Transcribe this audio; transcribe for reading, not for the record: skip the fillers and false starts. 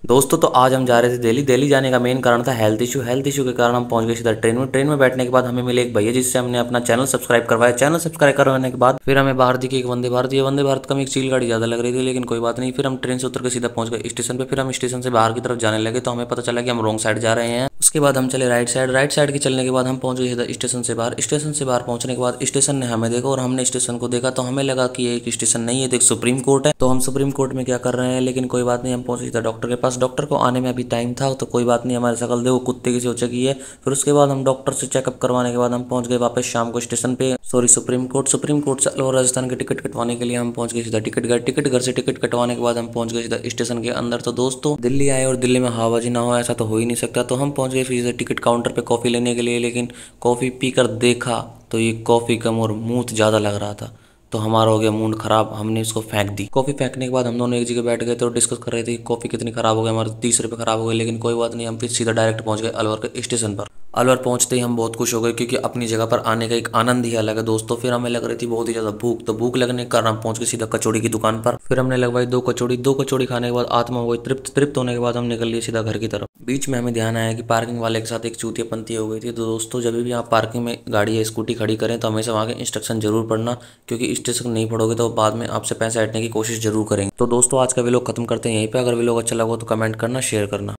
दोस्तों तो आज हम जा रहे थे दिल्ली। दिल्ली जाने का मेन कारण था हेल्थ इशू के कारण हम पहुंच गए सीधा ट्रेन में बैठने के बाद हमें मिले एक भैया जिससे हमने अपना चैनल सब्सक्राइब करवाया। चैनल सब्सक्राइब करवाने के बाद फिर हमें बाहर दिखी एक वंदे भारत। ये वंदे भारत का एक चील गाड़ी ज़्यादा लग रही थी, लेकिन कोई बात नहीं। फिर हम ट्रेन से उतर के सीधा पहुंच गए स्टेशन पे। फिर हम स्टेशन से बाहर की तरफ जाने लगे तो हमें पता चला कि हम रॉन्ग साइड जा रहे हैं। उसके बाद हम चले राइट साइड के चलने के बाद हम पहुंच गए सीधा स्टेशन से बाहर। स्टेशन से बाहर पहुंचने के बाद स्टेशन ने हमें देखा और हमने स्टेशन को देखा तो हमें लगा कि ये एक स्टेशन नहीं है, तो एक सुप्रीम कोर्ट है। तो हम सुप्रीम कोर्ट में क्या कर रहे हैं, लेकिन कोई बात नहीं। हम पहुंचे सीधा डॉक्टर के पास। डॉक्टर को आने में अभी टाइम था तो कोई बात नहीं, हमारी शक्ल देखो कुत्ते की सी हो चुकी है। फिर उसके बाद हम डॉक्टर से चेकअप करवाने के बाद हम पहुंच गए वापस शाम को स्टेशन पे, सॉरी सुप्रीम कोर्ट से अलवर राजस्थान की टिकट कटवाने के लिए हम पहुंच गए सीधा टिकट घर से टिकट कटवाने के बाद हम पहुंच गए सीधा स्टेशन के अंदर। तो दोस्तों दिल्ली आए और दिल्ली में हवाबाजी ना हो ऐसा तो हो ही नहीं सकता। तो हम पहुंच गए फिर सीधा टिकट काउंटर पे कॉफ़ी लेने के लिए, लेकिन कॉफ़ी पीकर देखा तो ये कॉफ़ी कम और मूत ज़्यादा लग रहा था। तो हमारा हो गया मूड खराब, हमने इसको फेंक दी। कॉफ़ी फेंकने के बाद हम दोनों एक जगह बैठ गए थे और डिस्कस कर रहे थे कि कॉफ़ी कितनी खराब हो गई। हमारे 30 रुपये खराब हो गए, लेकिन कोई बात नहीं। हम फिर सीधा डायरेक्ट पहुंच गए अलवर के स्टेशन पर। अलवर पहुंचते ही हम बहुत खुश हो गए क्योंकि अपनी जगह पर आने का एक आनंद ही अलग है दोस्तों। फिर हमें लग रही थी बहुत ही ज़्यादा भूख, तो भूख लगने के कारण हम पहुंच गए सीधा कचौड़ी की दुकान पर। फिर हमने लगवाई दो कचौड़ी खाने के बाद आत्मा हो गई तृप्त होने के बाद हम निकल लिए सीधा घर की तरफ। बीच में हमें ध्यान आया कि पार्किंग वाले के साथ एक चूतियापंती हो गई थी। तो दोस्तों जब भी आप पार्किंग में गाड़ी या स्कूटी खड़ी करें तो हमेशा वहाँ के इंस्ट्रक्शन जरूर पढ़ना, क्योंकि इंस्ट्रक्शन नहीं पढ़ोगे तो बाद में आपसे पैसे हटने की कोशिश जरूर करेंगे। तो दोस्तों आज का व्लॉग खत्म करते हैं यहीं पे। अगर व्लॉग अच्छा लगा तो कमेंट करना, शेयर करना।